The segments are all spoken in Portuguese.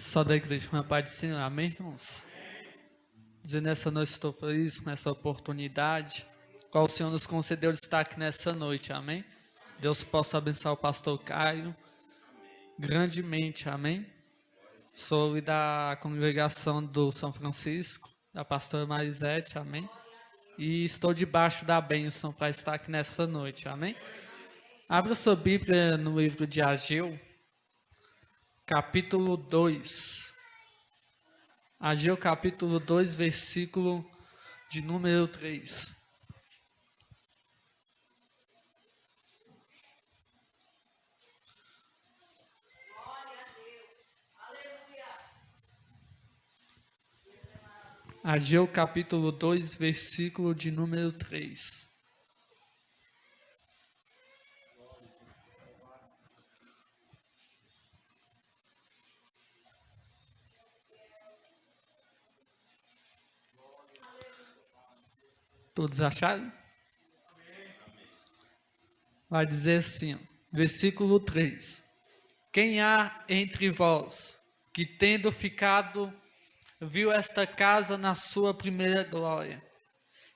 Só da igreja com a paz do Senhor, amém, irmãos? Dizer nessa noite estou feliz com essa oportunidade, qual o Senhor nos concedeu de estar aqui nessa noite, amém? Deus possa abençoar o pastor Caio grandemente, amém? Sou da congregação do São Francisco, da pastora Marisete, amém? E estou debaixo da bênção para estar aqui nessa noite, amém? Abra sua Bíblia no livro de Ageu, capítulo 2. Ageu, capítulo 2, versículo de número 3. Ageu, capítulo 2, versículo de número 3. Todos acharam? Vai dizer assim, versículo 3. Quem há entre vós que tendo ficado viu esta casa na sua primeira glória?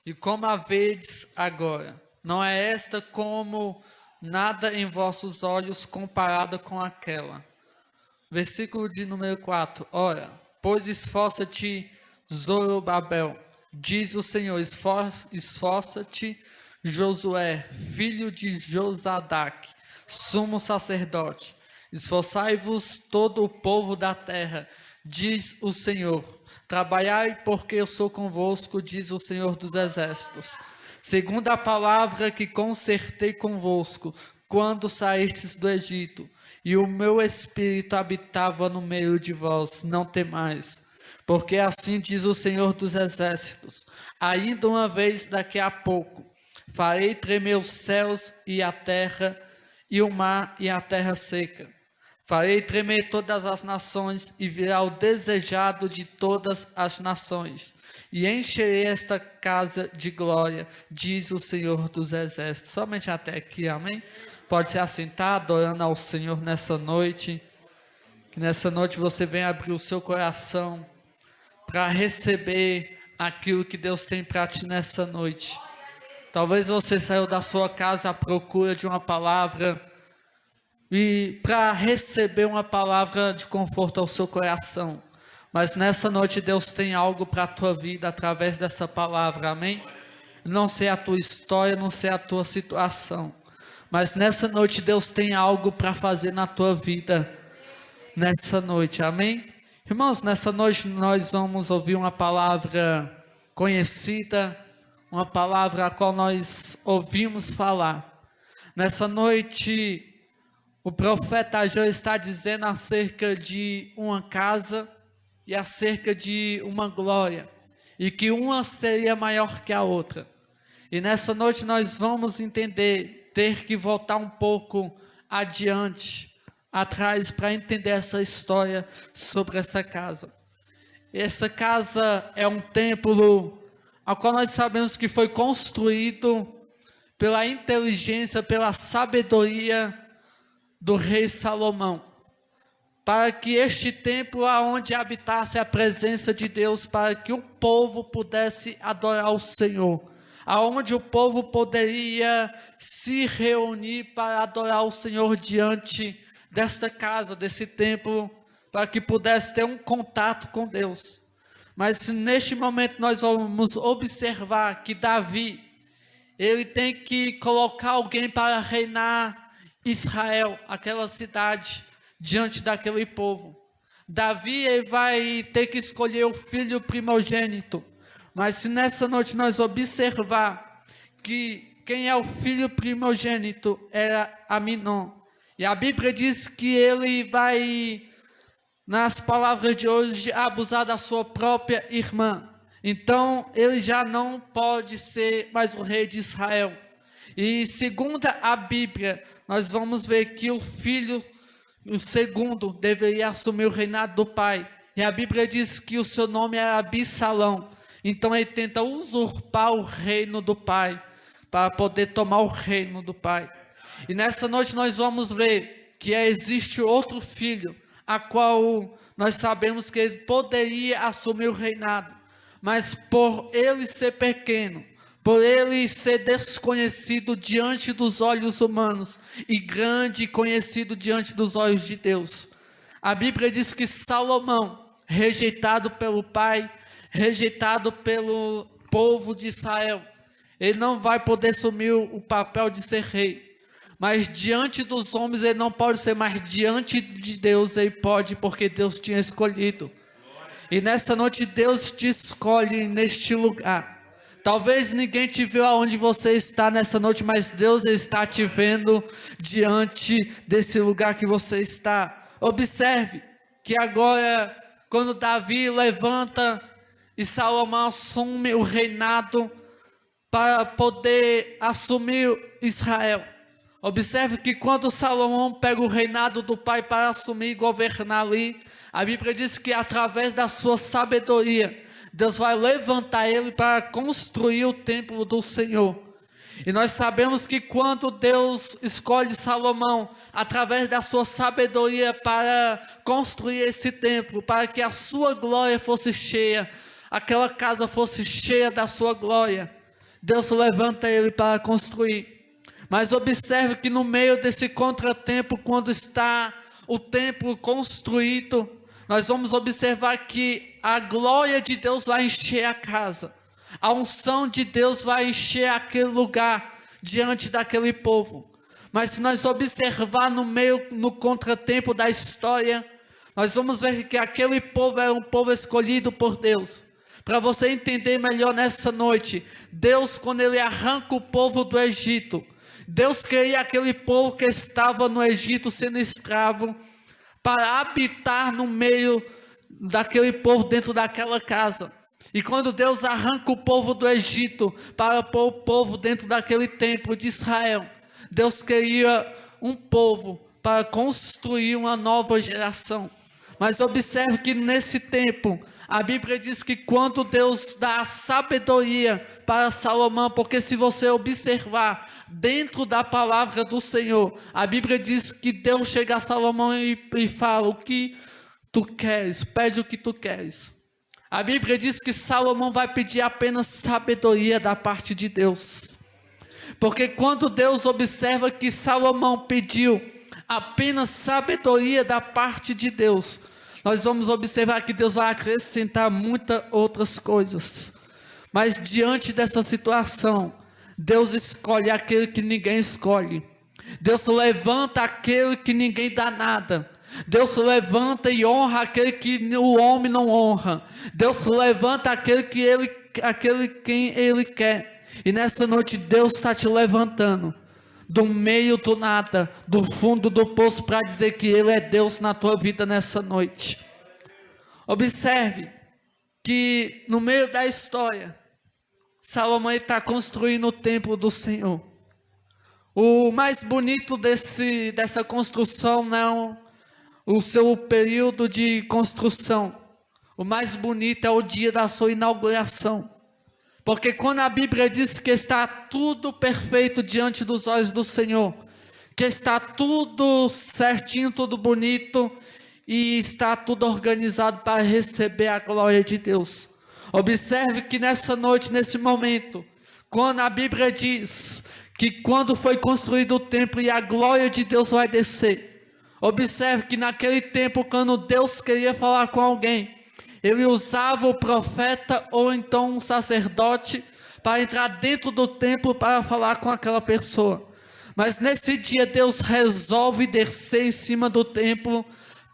E como a vedes agora? Não é esta como nada em vossos olhos comparada com aquela? Versículo de número 4. Ora, pois esforça-te, Zorobabel, diz o Senhor, esforça-te, Josué, filho de Josadaque, sumo sacerdote. Esforçai-vos todo o povo da terra, diz o Senhor. Trabalhai, porque eu sou convosco, diz o Senhor dos exércitos. Segundo a palavra que concertei convosco, quando saístes do Egito, e o meu espírito habitava no meio de vós, não temais. Porque assim diz o Senhor dos exércitos, ainda uma vez daqui a pouco, farei tremer os céus e a terra, e o mar e a terra seca. Farei tremer todas as nações, e virá o desejado de todas as nações. E encherei esta casa de glória, diz o Senhor dos exércitos. Somente até aqui, amém? Pode se assentar, adorando ao Senhor nessa noite. Que nessa noite você venha abrir o seu coração para receber aquilo que Deus tem para ti nessa noite. Talvez você saiu da sua casa à procura de uma palavra e para receber uma palavra de conforto ao seu coração. Mas nessa noite Deus tem algo para a tua vida através dessa palavra, amém? Não sei a tua história, não sei a tua situação, mas nessa noite Deus tem algo para fazer na tua vida, nessa noite, amém? Irmãos, nessa noite nós vamos ouvir uma palavra conhecida, uma palavra a qual nós ouvimos falar. Nessa noite, o profeta Ageu está dizendo acerca de uma casa e acerca de uma glória, e que uma seria maior que a outra. E nessa noite nós vamos entender, ter que voltar um pouco adiante, atrás, para entender essa história sobre essa casa. Essa casa é um templo ao qual nós sabemos que foi construído pela inteligência, pela sabedoria do rei Salomão, para que este templo aonde habitasse a presença de Deus, para que o povo pudesse adorar o Senhor, aonde o povo poderia se reunir para adorar o Senhor diante desta casa, desse templo, para que pudesse ter um contato com Deus. Mas neste momento nós vamos observar que Davi, ele tem que colocar alguém para reinar Israel, aquela cidade, diante daquele povo. Davi, ele vai ter que escolher o filho primogênito. Mas se nessa noite nós observar que quem é o filho primogênito era Aminon. E a Bíblia diz que ele vai, nas palavras de hoje, abusar da sua própria irmã. Então ele já não pode ser mais o rei de Israel. E segundo a Bíblia, nós vamos ver que o filho, o segundo, deveria assumir o reinado do pai. E a Bíblia diz que o seu nome era Absalão. Então ele tenta usurpar o reino do pai, para poder tomar o reino do pai. E nessa noite nós vamos ver que existe outro filho, a qual nós sabemos que ele poderia assumir o reinado, mas por ele ser pequeno, por ele ser desconhecido diante dos olhos humanos e grande e conhecido diante dos olhos de Deus. A Bíblia diz que Salomão, rejeitado pelo pai, rejeitado pelo povo de Israel, ele não vai poder assumir o papel de ser rei. Mas diante dos homens ele não pode ser, mas diante de Deus ele pode, porque Deus tinha escolhido. E nesta noite Deus te escolhe neste lugar. Talvez ninguém te viu aonde você está nessa noite, mas Deus está te vendo diante desse lugar que você está. Observe que agora, quando Davi levanta e Salomão assume o reinado para poder assumir Israel. Observe que quando Salomão pega o reinado do pai para assumir e governar ali, a Bíblia diz que através da sua sabedoria, Deus vai levantar ele para construir o templo do Senhor. E nós sabemos que quando Deus escolhe Salomão, através da sua sabedoria para construir esse templo, para que a sua glória fosse cheia, aquela casa fosse cheia da sua glória, Deus levanta ele para construir. Mas observe que no meio desse contratempo, quando está o templo construído, nós vamos observar que a glória de Deus vai encher a casa. A unção de Deus vai encher aquele lugar diante daquele povo. Mas se nós observar no contratempo da história, nós vamos ver que aquele povo era um povo escolhido por Deus. Para você entender melhor nessa noite, Deus, quando ele arranca o povo do Egito, Deus queria aquele povo que estava no Egito sendo escravo, para habitar no meio daquele povo dentro daquela casa. E quando Deus arranca o povo do Egito para pôr o povo dentro daquele templo de Israel, Deus queria um povo para construir uma nova geração. Mas observe que nesse tempo, a Bíblia diz que quando Deus dá a sabedoria para Salomão, porque se você observar dentro da palavra do Senhor, a Bíblia diz que Deus chega a Salomão e fala: o que tu queres, pede o que tu queres. A Bíblia diz que Salomão vai pedir apenas sabedoria da parte de Deus. Porque quando Deus observa que Salomão pediu apenas sabedoria da parte de Deus, nós vamos observar que Deus vai acrescentar muitas outras coisas. Mas diante dessa situação, Deus escolhe aquele que ninguém escolhe. Deus levanta aquele que ninguém dá nada. Deus levanta e honra aquele que o homem não honra. Deus levanta aquele quem ele quer. E nessa noite Deus está te levantando do meio do nada, do fundo do poço, para dizer que Ele é Deus na tua vida nessa noite. Observe que no meio da história, Salomão está construindo o templo do Senhor. O mais bonito dessa construção não o seu período de construção. O mais bonito é o dia da sua inauguração. Porque quando a Bíblia diz que está tudo perfeito diante dos olhos do Senhor, que está tudo certinho, tudo bonito, e está tudo organizado para receber a glória de Deus. Observe que nessa noite, nesse momento, quando a Bíblia diz que quando foi construído o templo e a glória de Deus vai descer, observe que naquele tempo, quando Deus queria falar com alguém, Ele usava o profeta ou então um sacerdote para entrar dentro do templo para falar com aquela pessoa. Mas nesse dia Deus resolve descer em cima do templo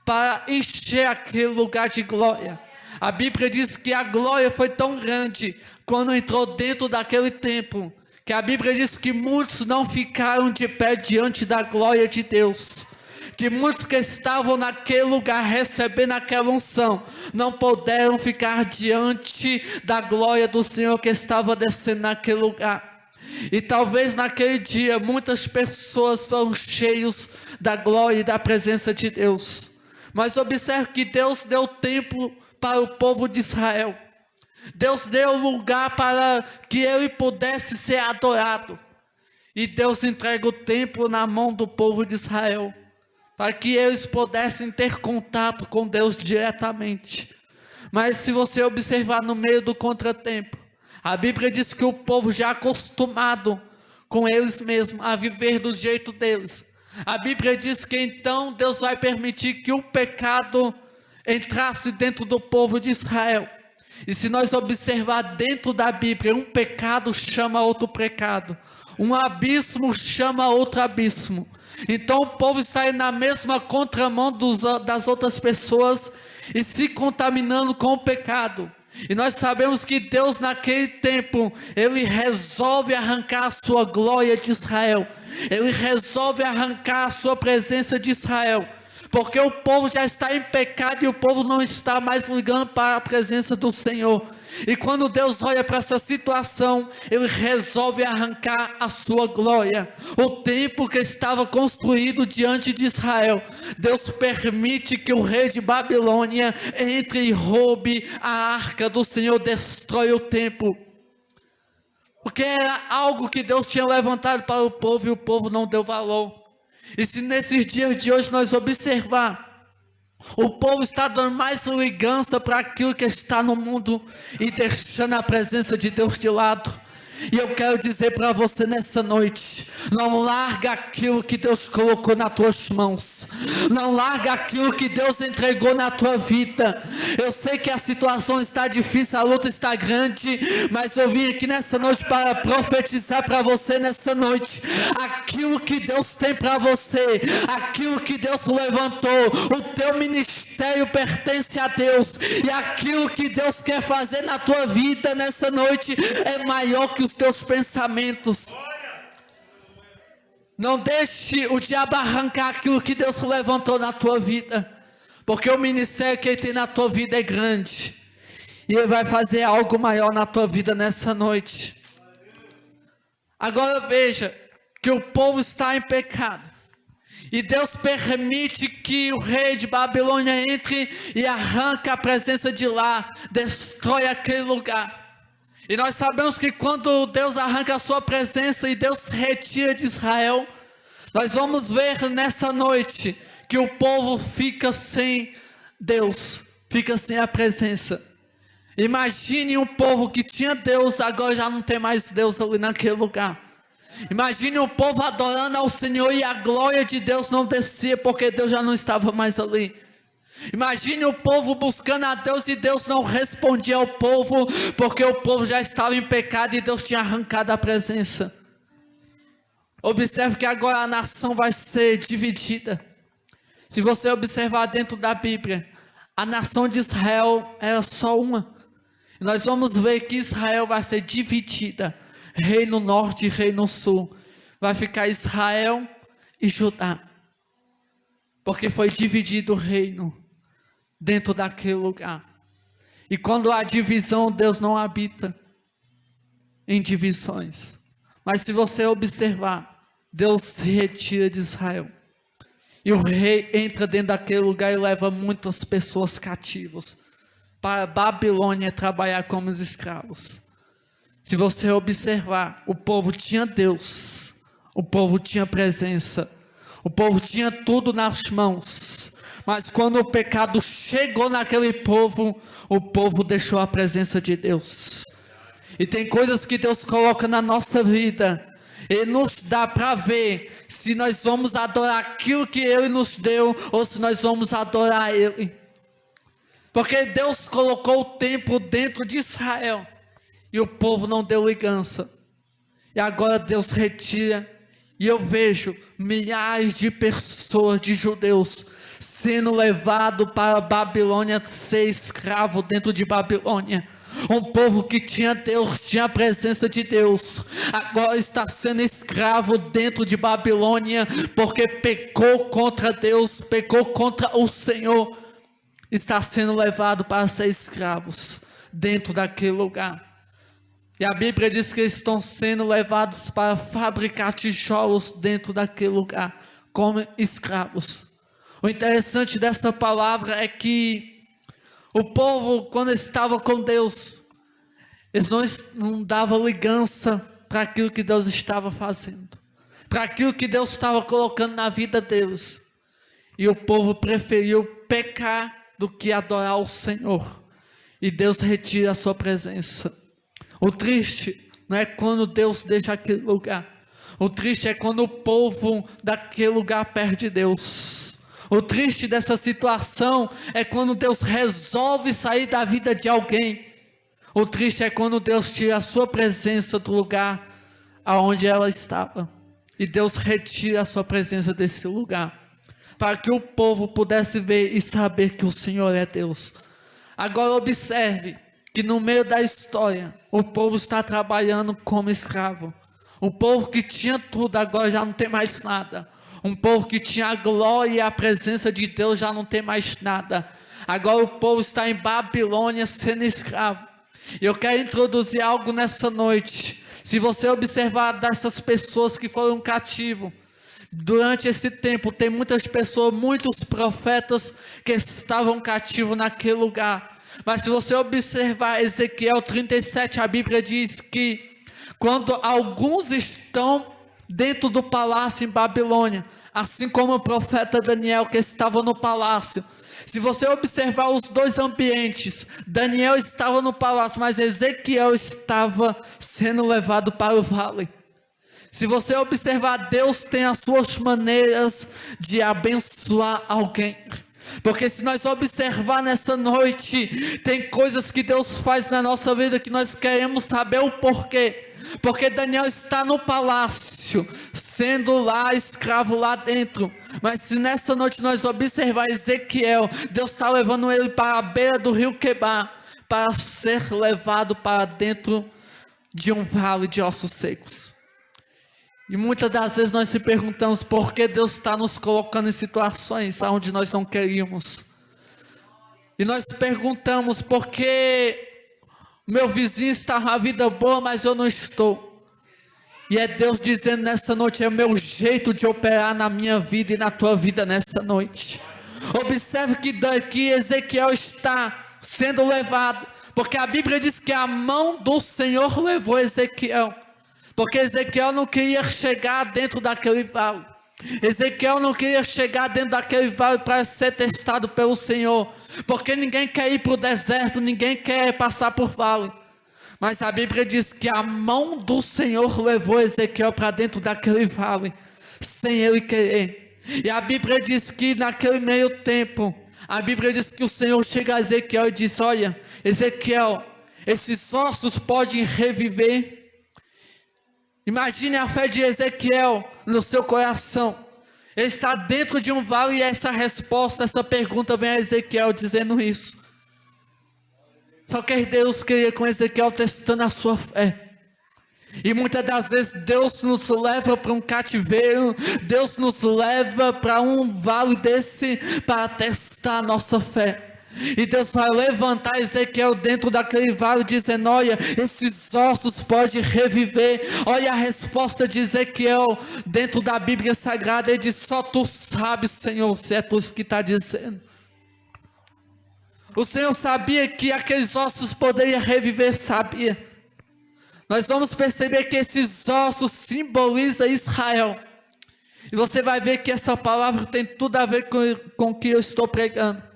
para encher aquele lugar de glória. A Bíblia diz que a glória foi tão grande quando entrou dentro daquele templo, que a Bíblia diz que muitos não ficaram de pé diante da glória de Deus. Que muitos que estavam naquele lugar recebendo aquela unção não puderam ficar diante da glória do Senhor que estava descendo naquele lugar. E talvez naquele dia muitas pessoas foram cheios da glória e da presença de Deus. Mas observe que Deus deu tempo para o povo de Israel. Deus deu lugar para que ele pudesse ser adorado. E Deus entrega o templo na mão do povo de Israel. para que eles pudessem ter contato com Deus diretamente. Mas se você observar no meio do contratempo, a Bíblia diz que o povo já acostumado com eles mesmos, a viver do jeito deles. A Bíblia diz que então Deus vai permitir que o pecado entrasse dentro do povo de Israel. E se nós observar dentro da Bíblia, um pecado chama outro pecado, um abismo chama outro abismo. Então o povo está aí na mesma contramão das outras pessoas e se contaminando com o pecado. E nós sabemos que Deus naquele tempo, Ele resolve arrancar a sua glória de Israel. Ele resolve arrancar a sua presença de Israel. Porque o povo já está em pecado e o povo não está mais ligando para a presença do Senhor. E quando Deus olha para essa situação, Ele resolve arrancar a sua glória. O templo que estava construído diante de Israel, Deus permite que o rei de Babilônia entre e roube a arca do Senhor, destrói o templo. Porque era algo que Deus tinha levantado para o povo e o povo não deu valor. E se nesses dias de hoje nós observar, o povo está dando mais ligança para aquilo que está no mundo e deixando a presença de Deus de lado. E eu quero dizer para você nessa noite, não larga aquilo que Deus colocou nas tuas mãos, não larga aquilo que Deus entregou na tua vida. Eu sei que a situação está difícil, a luta está grande, mas eu vim aqui nessa noite para profetizar para você nessa noite, aquilo que Deus tem para você, aquilo que Deus levantou, o teu ministério pertence a Deus, e aquilo que Deus quer fazer na tua vida nessa noite é maior que os teus pensamentos. Não deixe o diabo arrancar aquilo que Deus levantou na tua vida, porque o ministério que Ele tem na tua vida é grande, e Ele vai fazer algo maior na tua vida nessa noite. Agora veja, que o povo está em pecado, e Deus permite que o rei de Babilônia entre e arranca a presença de lá, destrói aquele lugar. E nós sabemos que quando Deus arranca a sua presença e Deus se retira de Israel, nós vamos ver nessa noite que o povo fica sem Deus, fica sem a presença. Imagine um povo que tinha Deus, agora já não tem mais Deus ali naquele lugar. Imagine um povo adorando ao Senhor e a glória de Deus não descia porque Deus já não estava mais ali. Imagine o povo buscando a Deus e Deus não respondia ao povo, porque o povo já estava em pecado e Deus tinha arrancado a presença. Observe que agora a nação vai ser dividida. Se você observar dentro da Bíblia, a nação de Israel era só uma. E nós vamos ver que Israel vai ser dividida, reino norte e reino sul. Vai ficar Israel e Judá, porque foi dividido o reino dentro daquele lugar. E quando há divisão, Deus não habita em divisões. Mas se você observar, Deus se retira de Israel, e o rei entra dentro daquele lugar e leva muitas pessoas cativas para a Babilônia trabalhar como escravos. Se você observar, o povo tinha Deus, o povo tinha presença, o povo tinha tudo nas mãos, mas quando o pecado chegou naquele povo, o povo deixou a presença de Deus. E tem coisas que Deus coloca na nossa vida, e nos dá para ver se nós vamos adorar aquilo que Ele nos deu, ou se nós vamos adorar Ele. Porque Deus colocou o templo dentro de Israel, e o povo não deu ligança, e agora Deus retira. E eu vejo milhares de pessoas, de judeus, sendo levados para a Babilônia, ser escravo dentro de Babilônia. Um povo que tinha Deus, tinha a presença de Deus, agora está sendo escravo dentro de Babilônia, porque pecou contra Deus, pecou contra o Senhor. Está sendo levado para ser escravos dentro daquele lugar. E a Bíblia diz que eles estão sendo levados para fabricar tijolos dentro daquele lugar, como escravos. O interessante dessa palavra é que o povo, quando estava com Deus, eles não davam ligança para aquilo que Deus estava fazendo, para aquilo que Deus estava colocando na vida deles. E o povo preferiu pecar do que adorar o Senhor. E Deus retira a sua presença. O triste não é quando Deus deixa aquele lugar. O triste é quando o povo daquele lugar perde Deus. O triste dessa situação é quando Deus resolve sair da vida de alguém. O triste é quando Deus tira a sua presença do lugar aonde ela estava. E Deus retira a sua presença desse lugar, para que o povo pudesse ver e saber que o Senhor é Deus. Agora observe que no meio da história, o povo está trabalhando como escravo. O povo que tinha tudo agora já não tem mais nada. Um povo que tinha a glória e a presença de Deus já não tem mais nada. Agora o povo está em Babilônia sendo escravo. E eu quero introduzir algo nessa noite. Se você observar dessas pessoas que foram cativos, durante esse tempo tem muitas pessoas, muitos profetas que estavam cativos naquele lugar. Mas se você observar Ezequiel 37, a Bíblia diz que quando alguns estão dentro do palácio em Babilônia, assim como o profeta Daniel que estava no palácio, se você observar os dois ambientes, Daniel estava no palácio, mas Ezequiel estava sendo levado para o vale. Se você observar, Deus tem as suas maneiras de abençoar alguém. Porque se nós observar nessa noite, tem coisas que Deus faz na nossa vida que nós queremos saber o porquê. Porque Daniel está no palácio, sendo lá escravo lá dentro. Mas se nessa noite nós observar Ezequiel, Deus está levando ele para a beira do rio Quebar, para ser levado para dentro de um vale de ossos secos. E muitas das vezes nós se perguntamos por que Deus está nos colocando em situações onde nós não queríamos. E nós perguntamos por que meu vizinho está na vida boa, mas eu não estou. E é Deus dizendo nessa noite, é o meu jeito de operar na minha vida e na tua vida nessa noite. Observe que daqui Ezequiel está sendo levado, porque a Bíblia diz que a mão do Senhor levou Ezequiel. Porque Ezequiel não queria chegar dentro daquele vale. Ezequiel não queria chegar dentro daquele vale para ser testado pelo Senhor. Porque ninguém quer ir para o deserto, ninguém quer passar por vale. Mas a Bíblia diz que a mão do Senhor levou Ezequiel para dentro daquele vale, sem ele querer. E a Bíblia diz que naquele meio tempo, a Bíblia diz que o Senhor chega a Ezequiel e diz: olha, Ezequiel, esses ossos podem reviver. Imagine a fé de Ezequiel no seu coração. Ele está dentro de um vale e essa resposta, essa pergunta vem a Ezequiel dizendo isso. Só que Deus queria com Ezequiel testando a sua fé. E muitas das vezes Deus nos leva para um cativeiro, Deus nos leva para um vale desse para testar a nossa fé. E Deus vai levantar Ezequiel dentro daquele vale dizendo: olha, esses ossos podem reviver. Olha a resposta de Ezequiel dentro da Bíblia Sagrada. Ele diz: só tu sabes, Senhor, se é tu que está dizendo. O Senhor sabia que aqueles ossos poderiam reviver, sabia. Nós vamos perceber que esses ossos simbolizam Israel. E você vai ver que essa palavra tem tudo a ver com o que eu estou pregando.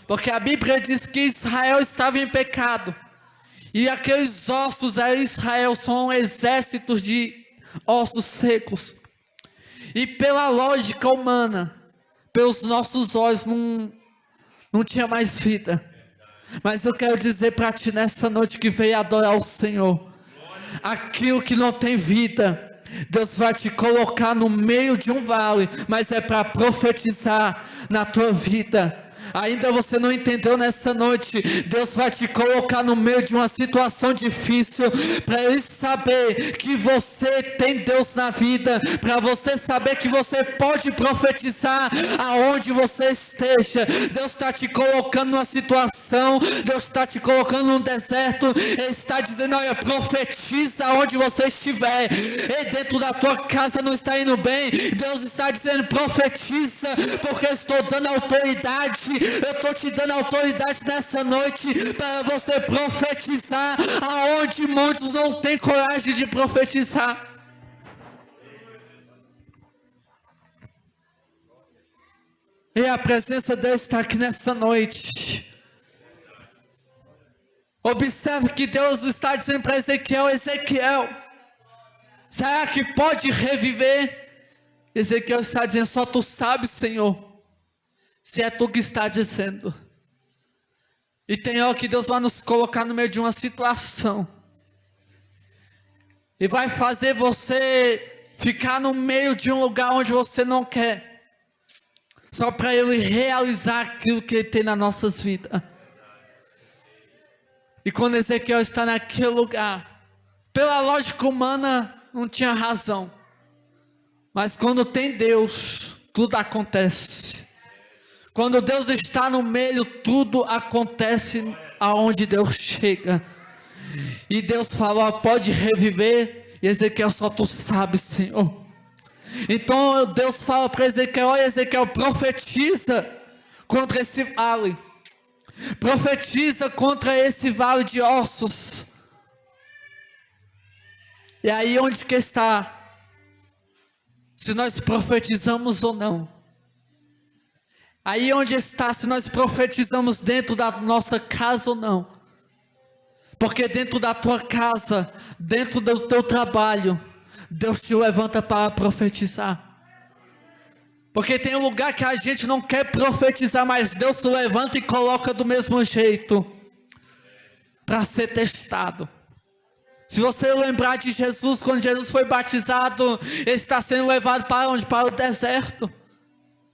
Porque a Bíblia diz que Israel estava em pecado. E aqueles ossos aí, Israel, são exércitos de ossos secos. E pela lógica humana, pelos nossos olhos, não tinha mais vida. Mas eu quero dizer para ti nessa noite que veio adorar o Senhor. Aquilo que não tem vida, Deus vai te colocar no meio de um vale, mas é para profetizar na tua vida. Ainda você não entendeu nessa noite, Deus vai te colocar no meio de uma situação difícil, para Ele saber que você tem Deus na vida, para você saber que você pode profetizar aonde você esteja. Deus está te colocando numa situação, Deus está te colocando num deserto, Ele está dizendo: olha, profetiza aonde você estiver. E dentro da tua casa não está indo bem, Deus está dizendo: profetiza, porque eu estou dando autoridade. Eu estou te dando autoridade nessa noite para você profetizar aonde muitos não têm coragem de profetizar. E a presença de Deus está aqui nessa noite. Observe que Deus está dizendo para Ezequiel: Ezequiel, será que pode reviver? Ezequiel está dizendo: só tu sabes, Senhor, se é tu que está dizendo. E tem hora que Deus vai nos colocar no meio de uma situação e vai fazer você ficar no meio de um lugar onde você não quer, só para Ele realizar aquilo que Ele tem nas nossas vidas. E quando Ezequiel está naquele lugar, pela lógica humana não tinha razão, mas quando tem Deus, tudo acontece. Quando Deus está no meio, tudo acontece aonde Deus chega. E Deus falou: pode reviver. E Ezequiel: só tu sabes, Senhor. Então Deus fala para Ezequiel: olha, Ezequiel, profetiza contra esse vale. Profetiza contra esse vale de ossos. E aí onde que está? Se nós profetizamos ou não. Aí onde está, se nós profetizamos dentro da nossa casa ou não. Porque dentro da tua casa, dentro do teu trabalho, Deus te levanta para profetizar. Porque tem um lugar que a gente não quer profetizar, mas Deus se levanta e coloca do mesmo jeito, para ser testado. Se você lembrar de Jesus, quando Jesus foi batizado, Ele está sendo levado para onde? Para o deserto.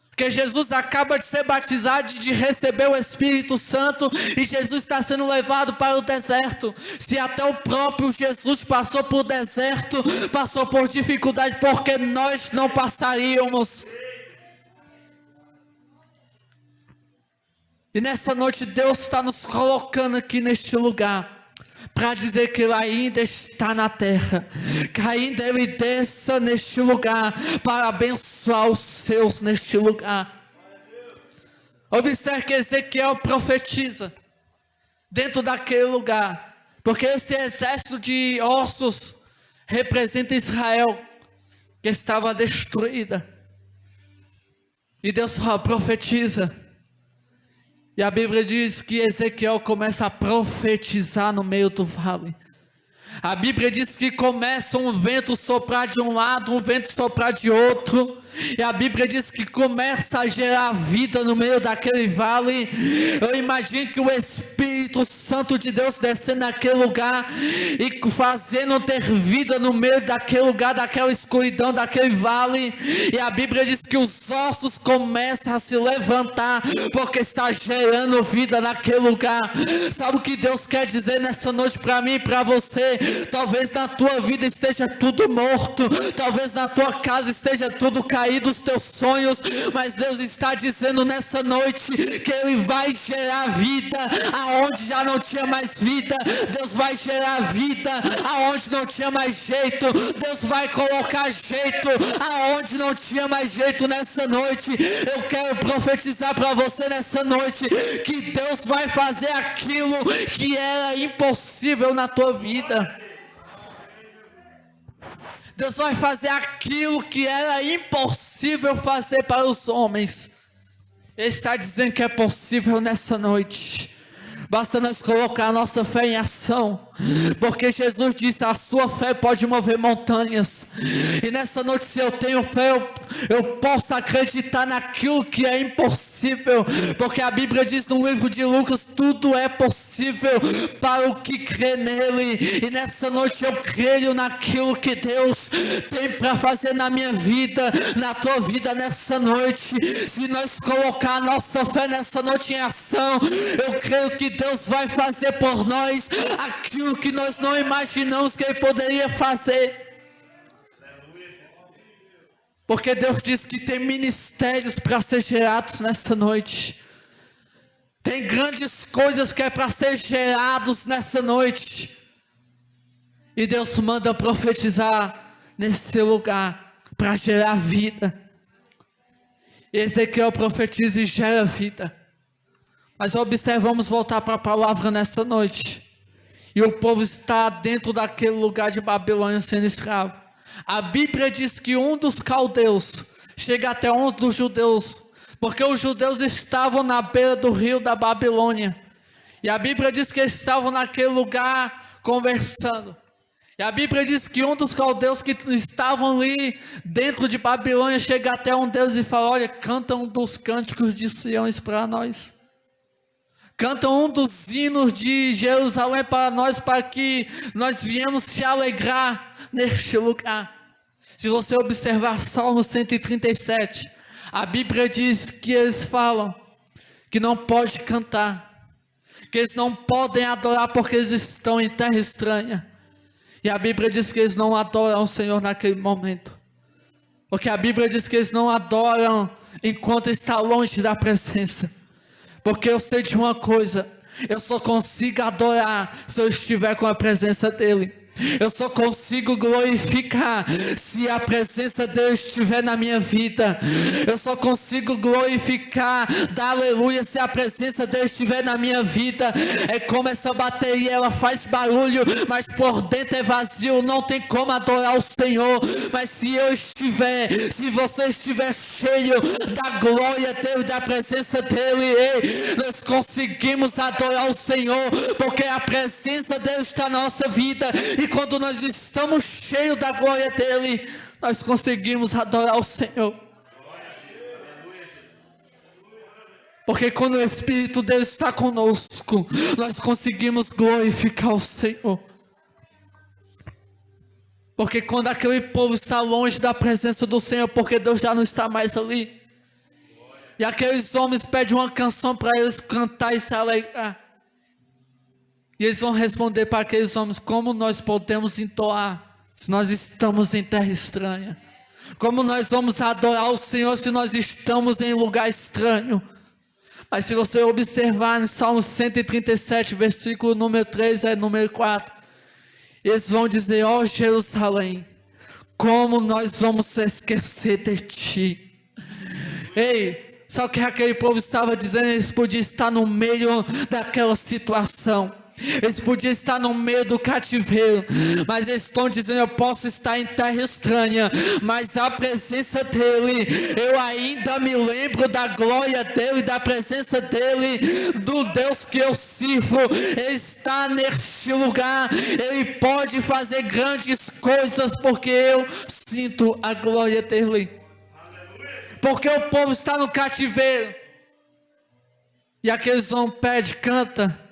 Porque Jesus acaba de ser batizado, de receber o Espírito Santo, e Jesus está sendo levado para o deserto. Se até o próprio Jesus passou por deserto, passou por dificuldade, porque nós não passaríamos. E nessa noite Deus está nos colocando aqui neste lugar, para dizer que Ele ainda está na terra, que ainda Ele desça neste lugar, para abençoar os seus neste lugar. Observe que Ezequiel profetiza, dentro daquele lugar, porque esse exército de ossos, representa Israel, que estava destruída. E Deus fala: profetiza. E a Bíblia diz que Ezequiel começa a profetizar no meio do vale. A Bíblia diz que começa um vento soprar de um lado, um vento soprar de outro. E a Bíblia diz que começa a gerar vida no meio daquele vale. Eu imagino que o Espírito Santo de Deus descendo naquele lugar e fazendo ter vida no meio daquele lugar, daquela escuridão, daquele vale. E a Bíblia diz que os ossos começam a se levantar, porque está gerando vida naquele lugar. Sabe o que Deus quer dizer nessa noite para mim e para você? Talvez na tua vida esteja tudo morto, talvez na tua casa esteja tudo caído, os teus sonhos, mas Deus está dizendo nessa noite que Ele vai gerar vida aonde já não tinha mais vida. Deus vai gerar vida aonde não tinha mais jeito. Deus vai colocar jeito aonde não tinha mais jeito nessa noite. Eu quero profetizar para você nessa noite que Deus vai fazer aquilo que era impossível na tua vida. Deus vai fazer aquilo que era impossível fazer para os homens. Ele está dizendo que é possível nessa noite. Basta nós colocar a nossa fé em ação, porque Jesus disse: a sua fé pode mover montanhas. E nessa noite, se eu tenho fé, eu posso acreditar naquilo que é impossível, porque a Bíblia diz no livro de Lucas: tudo é possível para o que crê nele. E nessa noite eu creio naquilo que Deus tem para fazer na minha vida, na tua vida nessa noite. Se nós colocar a nossa fé nessa noite em ação, eu creio que Deus vai fazer por nós aquilo que nós não imaginamos que Ele poderia fazer. Porque Deus diz que tem ministérios para ser gerados nessa noite. Tem grandes coisas que é para ser gerados nessa noite. E Deus manda profetizar nesse lugar para gerar vida. Ezequiel profetiza e gera vida. Mas observe, vamos voltar para a palavra nessa noite. E o povo está dentro daquele lugar de Babilônia sendo escravo. A Bíblia diz que um dos caldeus chega até um dos judeus Porque os judeus estavam na beira do rio da Babilônia. E a Bíblia diz que eles estavam naquele lugar conversando. E a Bíblia diz que um dos caldeus que estavam ali dentro de Babilônia chega até um deles e fala: olha, canta um dos cânticos de Siões para nós. Canta um dos hinos de Jerusalém para nós, para que nós viemos se alegrar neste lugar. Se você observar Salmo 137, a Bíblia diz que eles falam que não pode cantar, que eles não podem adorar porque eles estão em terra estranha. E a Bíblia diz que eles não adoram o Senhor naquele momento, porque a Bíblia diz que eles não adoram enquanto está longe da presença. Porque eu sei de uma coisa: eu só consigo adorar se eu estiver com a presença dEle. Eu só consigo glorificar se a presença dele estiver na minha vida. Eu só consigo glorificar, dar aleluia, se a presença dele estiver na minha vida. É como essa bateria, ela faz barulho, mas por dentro é vazio, não tem como adorar o Senhor. Mas se eu estiver, se você estiver cheio da glória dele, da presença dele, nós conseguimos adorar o Senhor, porque a presença dele está na nossa vida. E quando nós estamos cheios da glória dele, nós conseguimos adorar o Senhor. Porque quando o Espírito dele está conosco, nós conseguimos glorificar o Senhor. Porque quando aquele povo está longe da presença do Senhor, porque Deus já não está mais ali, e aqueles homens pedem uma canção para eles cantar e se alegrar, e eles vão responder para aqueles homens: como nós podemos entoar se nós estamos em terra estranha? Como nós vamos adorar o Senhor se nós estamos em lugar estranho? Mas se você observar em Salmo 137, versículo número 3 e número 4, eles vão dizer: ó Jerusalém, como nós vamos esquecer de ti? Ei, só que aquele povo estava dizendo, eles podiam estar no meio daquela situação, eles podiam estar no meio do cativeiro, mas eles estão dizendo: eu posso estar em terra estranha, mas a presença dele, eu ainda me lembro da glória dele, da presença dele, do Deus que eu sirvo. Ele está neste lugar, ele pode fazer grandes coisas, porque eu sinto a glória dele. Porque o povo está no cativeiro, e aqueles homens pedem, canta.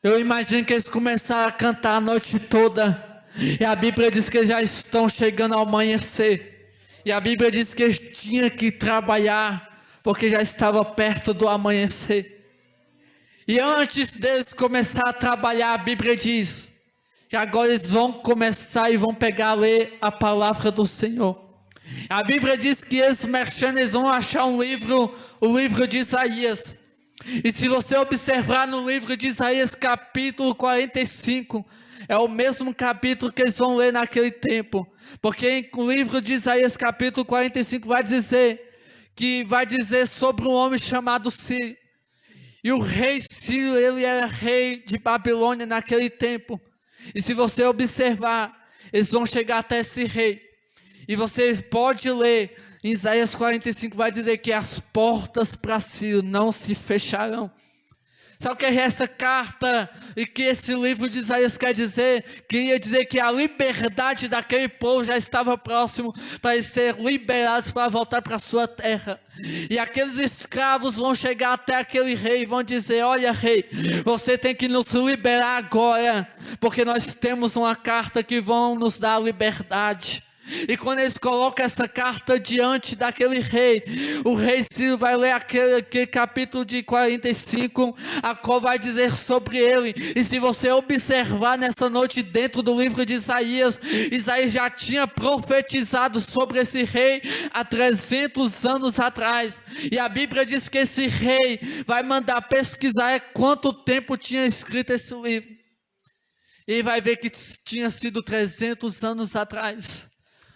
Eu imagino que eles começaram a cantar a noite toda, e a Bíblia diz que eles já estão chegando ao amanhecer, e a Bíblia diz que eles tinham que trabalhar, porque já estava perto do amanhecer. E antes deles começar a trabalhar, a Bíblia diz que agora eles vão começar e vão pegar a ler a palavra do Senhor. A Bíblia diz que eles mexendo, eles vão achar um livro, o livro de Isaías. E se você observar no livro de Isaías capítulo 45, é o mesmo capítulo que eles vão ler naquele tempo. Porque no livro de Isaías capítulo 45 vai dizer sobre um homem chamado Ciro. E o rei Ciro, ele era rei de Babilônia naquele tempo. E se você observar, eles vão chegar até esse rei. E você pode ler, em Isaías 45 vai dizer que as portas para Ciro não se fecharão. Sabe o que é essa carta e que esse livro de Isaías quer dizer? Queria dizer que a liberdade daquele povo já estava próximo para eles serem liberados para voltar para a sua terra. E aqueles escravos vão chegar até aquele rei e vão dizer: olha rei, você tem que nos liberar agora, porque nós temos uma carta que vão nos dar liberdade. E quando eles colocam essa carta diante daquele rei, o rei Ciro vai ler aquele capítulo de 45, a qual vai dizer sobre ele. E se você observar nessa noite dentro do livro de Isaías, Isaías já tinha profetizado sobre esse rei há 300 anos atrás. E a Bíblia diz que esse rei vai mandar pesquisar quanto tempo tinha escrito esse livro. E vai ver que tinha sido 300 anos atrás,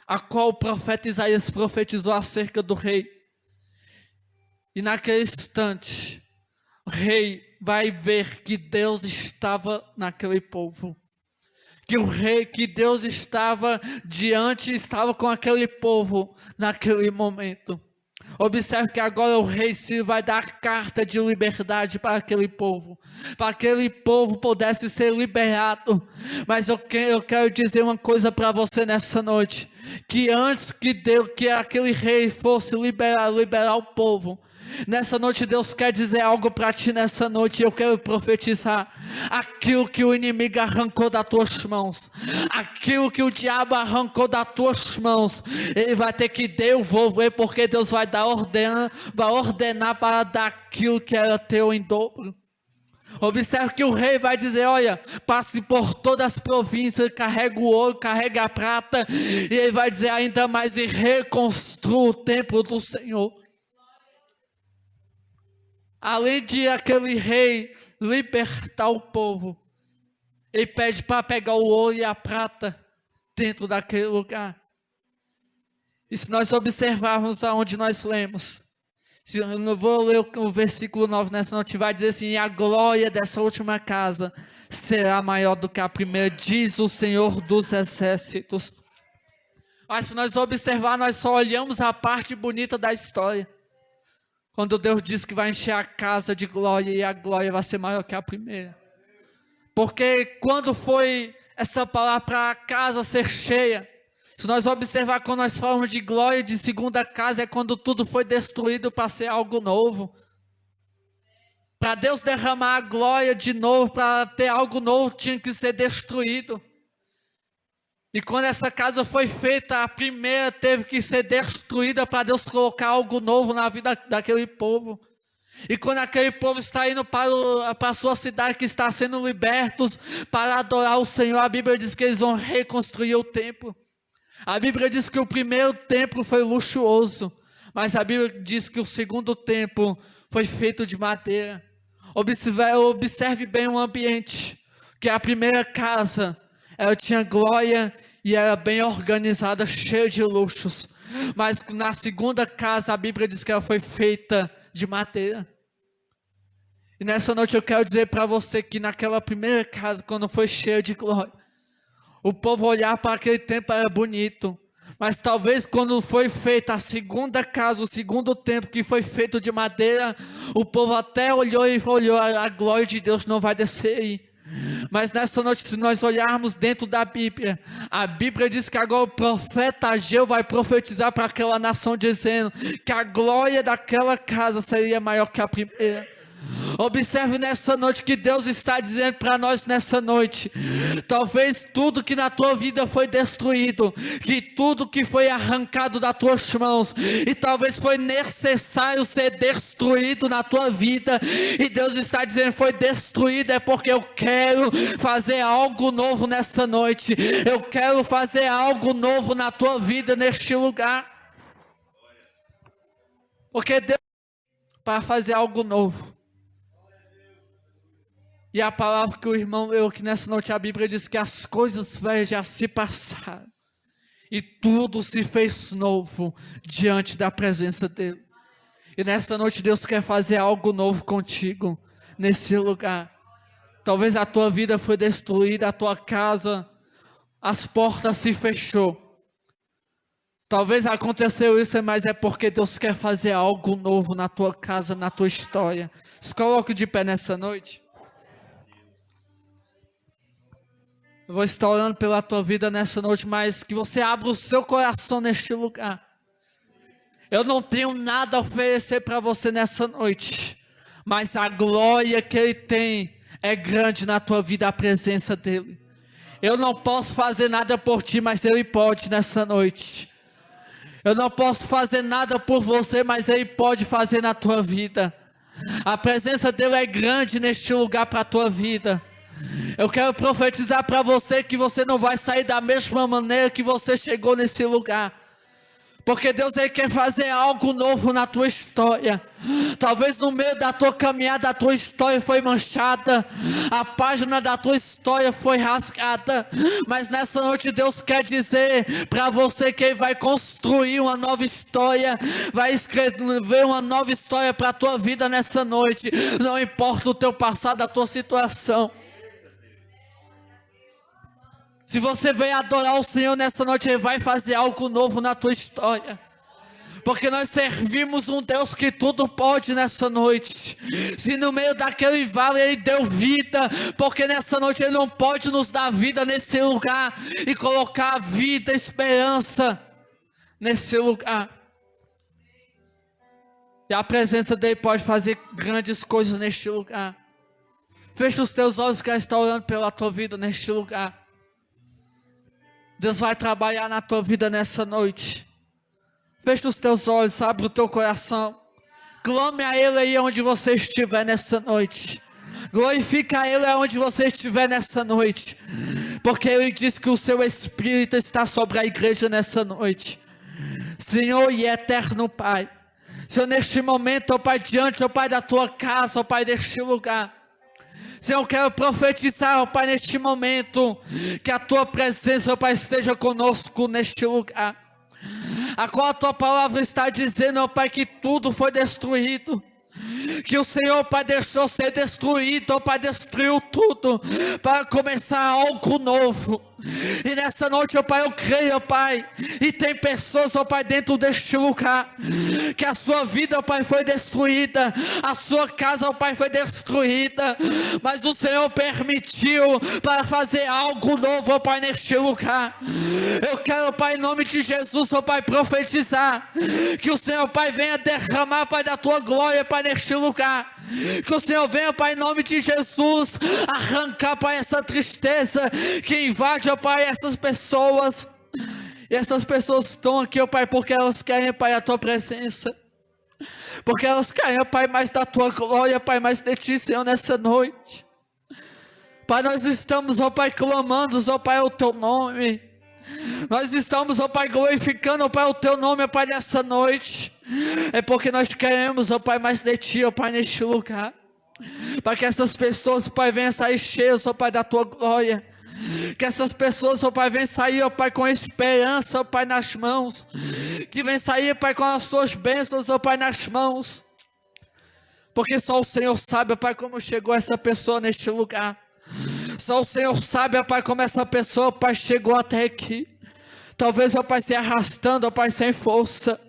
a qual o profeta Isaías profetizou acerca do rei. E naquele instante, o rei vai ver que Deus estava naquele povo. Que Deus estava com aquele povo naquele momento. Observe que agora o rei Ciro vai dar carta de liberdade para aquele povo pudesse ser liberado. Mas eu quero dizer uma coisa para você nessa noite, que antes que aquele rei fosse liberar o povo, nessa noite Deus quer dizer algo para ti nessa noite. Eu quero profetizar: aquilo que o inimigo arrancou das tuas mãos, aquilo que o diabo arrancou das tuas mãos, ele vai ter que devolver, porque Deus vai ordenar para dar aquilo que era teu em dobro. Observe que o rei vai dizer: olha, passe por todas as províncias, carrega o ouro, carrega a prata, e ele vai dizer ainda mais: e reconstrua o templo do Senhor. Além de aquele rei libertar o povo, ele pede para pegar o ouro e a prata dentro daquele lugar. E se nós observarmos aonde nós lemos, se eu não vou ler o versículo 9 nessa noite, vai dizer assim: e a glória dessa última casa será maior do que a primeira, diz o Senhor dos exércitos. Mas se nós observar, nós só olhamos a parte bonita da história. Quando Deus diz que vai encher a casa de glória, e a glória vai ser maior que a primeira. Porque quando foi essa palavra para a casa ser cheia, se nós observar, quando nós falamos de glória de segunda casa, é quando tudo foi destruído para ser algo novo. Para Deus derramar a glória de novo, para ter algo novo, tinha que ser destruído. E quando essa casa foi feita, a primeira teve que ser destruída para Deus colocar algo novo na vida daquele povo. E quando aquele povo está indo para a sua cidade, que está sendo libertos para adorar o Senhor, a Bíblia diz que eles vão reconstruir o templo. A Bíblia diz que o primeiro templo foi luxuoso, mas a Bíblia diz que o segundo templo foi feito de madeira. Observe bem o ambiente, que a primeira casa, ela tinha glória e era bem organizada, cheia de luxos. Mas na segunda casa, a Bíblia diz que ela foi feita de madeira. E nessa noite eu quero dizer para você que naquela primeira casa, quando foi cheia de glória, o povo olhar para aquele templo era bonito. Mas talvez quando foi feita a segunda casa, o segundo templo que foi feito de madeira, o povo até olhou e falou: a glória de Deus não vai descer aí. Mas nessa noite, se nós olharmos dentro da Bíblia, a Bíblia diz que agora o profeta Ageu vai profetizar para aquela nação, dizendo que a glória daquela casa seria maior que a primeira. Observe nessa noite que Deus está dizendo para nós nessa noite: talvez tudo que na tua vida foi destruído, que tudo que foi arrancado das tuas mãos, e talvez foi necessário ser destruído na tua vida, e Deus está dizendo: foi destruído, é porque eu quero fazer algo novo nessa noite. Eu quero fazer algo novo na tua vida neste lugar. Porque Deus para fazer algo novo. E a palavra que o irmão leu aqui nessa noite, a Bíblia diz que as coisas velhas já se passaram e tudo se fez novo diante da presença dele. E nessa noite Deus quer fazer algo novo contigo nesse lugar. Talvez a tua vida foi destruída, a tua casa, as portas se fechou. Talvez aconteceu isso, mas é porque Deus quer fazer algo novo na tua casa, na tua história. Se coloque de pé nessa noite. Eu vou estar orando pela tua vida nessa noite, mas que você abra o seu coração neste lugar. Eu não tenho nada a oferecer para você nessa noite, mas a glória que Ele tem é grande na tua vida, a presença dEle. Eu não posso fazer nada por ti, mas Ele pode nessa noite. Eu não posso fazer nada por você, mas Ele pode fazer na tua vida. A presença dEle é grande neste lugar para a tua vida. Eu quero profetizar para você que você não vai sair da mesma maneira que você chegou nesse lugar. Porque Deus Ele quer fazer algo novo na tua história. Talvez no meio da tua caminhada a tua história foi manchada, a página da tua história foi rasgada, mas nessa noite Deus quer dizer para você que Ele vai construir uma nova história, vai escrever uma nova história para a tua vida nessa noite. Não importa o teu passado, a tua situação. Se você veio adorar o Senhor nessa noite, Ele vai fazer algo novo na tua história. porque nós servimos um Deus que tudo pode nessa noite. Se no meio daquele vale Ele deu vida, porque nessa noite Ele não pode nos dar vida nesse lugar e colocar vida, esperança nesse lugar. E a presença dEle pode fazer grandes coisas neste lugar. Fecha os teus olhos que Ele está orando pela tua vida neste lugar. Deus vai trabalhar na tua vida nessa noite. Fecha os teus olhos, abre o teu coração. Clame a Ele aí onde você estiver nessa noite. Glorifica a Ele onde você estiver nessa noite. Porque Ele diz que o seu Espírito está sobre a igreja nessa noite. Senhor e eterno Pai. Senhor, neste momento, ó Pai, diante, ó Pai, da tua casa, ó Pai, deste lugar. Senhor, eu quero profetizar, ó Pai, neste momento, que a tua presença, ó Pai, esteja conosco neste lugar. A qual a tua palavra está dizendo, ó Pai, que tudo foi destruído. Que o Senhor, Pai, deixou ser destruído, ó Pai, destruiu tudo para começar algo novo. E nessa noite, ó Pai, eu creio, ó Pai, e tem pessoas, ó Pai, dentro deste lugar, que a sua vida, ó Pai, foi destruída, a sua casa, ó Pai, foi destruída, mas o Senhor permitiu para fazer algo novo, ó Pai, neste lugar. Eu quero, ó Pai, em nome de Jesus, ó Pai, profetizar, que o Senhor, Pai, venha derramar, Pai, da tua glória, Pai, neste lugar. Que o Senhor venha, Pai, em nome de Jesus, arrancar, Pai, essa tristeza que invade, ó Pai, essas pessoas. E essas pessoas estão aqui, ó Pai, porque elas querem, Pai, a tua presença. Porque elas querem, ó Pai, mais da tua glória, Pai, mais de ti, Senhor, nessa noite. Pai, nós estamos, ó Pai, clamando, ó Pai, o teu nome. Nós estamos, ó Pai, glorificando, ó Pai, o teu nome, ó Pai, nessa noite. É porque nós queremos, ó Pai, mais de ti, ó Pai, neste lugar. Para que essas pessoas, ó Pai, venham sair cheias, ó Pai, da tua glória. Que essas pessoas, ó Pai, venham sair, ó Pai, com esperança, ó Pai, nas mãos. Que venham sair, ó Pai, com as suas bênçãos, ó Pai, nas mãos. Porque só o Senhor sabe, ó Pai, como chegou essa pessoa neste lugar. Só o Senhor sabe, ó Pai, como essa pessoa, ó Pai, chegou até aqui. Talvez, ó Pai, se arrastando, ó Pai, sem força.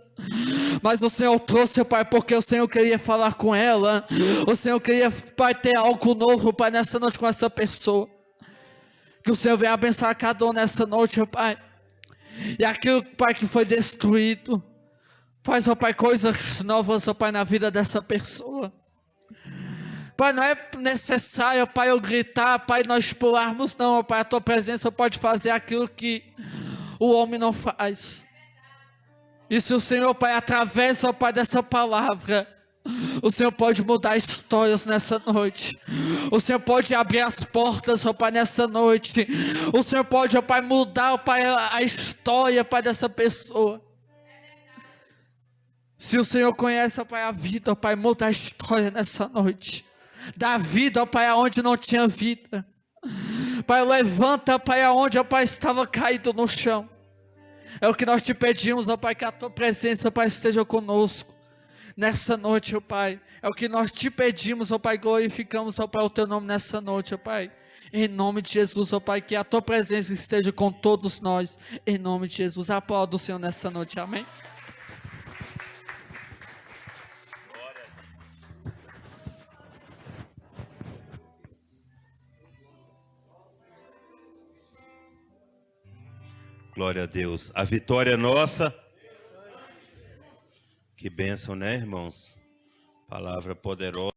Mas o Senhor trouxe, ó Pai, porque o Senhor queria falar com ela. O Senhor queria, Pai, ter algo novo, Pai, nessa noite com essa pessoa. Que o Senhor venha abençoar cada um nessa noite, ó Pai. E aquilo, Pai, que foi destruído, faz, ó Pai, coisas novas, ó Pai, na vida dessa pessoa. Pai, não é necessário, ó Pai, eu gritar, Pai, nós pularmos, não, ó Pai. A tua presença pode fazer aquilo que o homem não faz. E se o Senhor, Pai, através, ó Pai, dessa palavra, o Senhor pode mudar histórias nessa noite. O Senhor pode abrir as portas, ó Pai, nessa noite. O Senhor pode, ó Pai, mudar, ó Pai, a história, Pai, dessa pessoa. Se o Senhor conhece, ó Pai, a vida, ó Pai, muda a história nessa noite. Dá vida, ó Pai, aonde não tinha vida. Pai, levanta, Pai, aonde, ó Pai, estava caído no chão. É o que nós te pedimos, ó Pai, que a tua presença, ó Pai, esteja conosco nessa noite, ó Pai. É o que nós te pedimos, ó Pai, glorificamos, ó Pai, o teu nome nessa noite, ó Pai. Em nome de Jesus, ó Pai, que a tua presença esteja com todos nós. Em nome de Jesus, aplauda o Senhor nessa noite, amém. Glória a Deus. A vitória é nossa. Que bênção, né, irmãos? Palavra poderosa.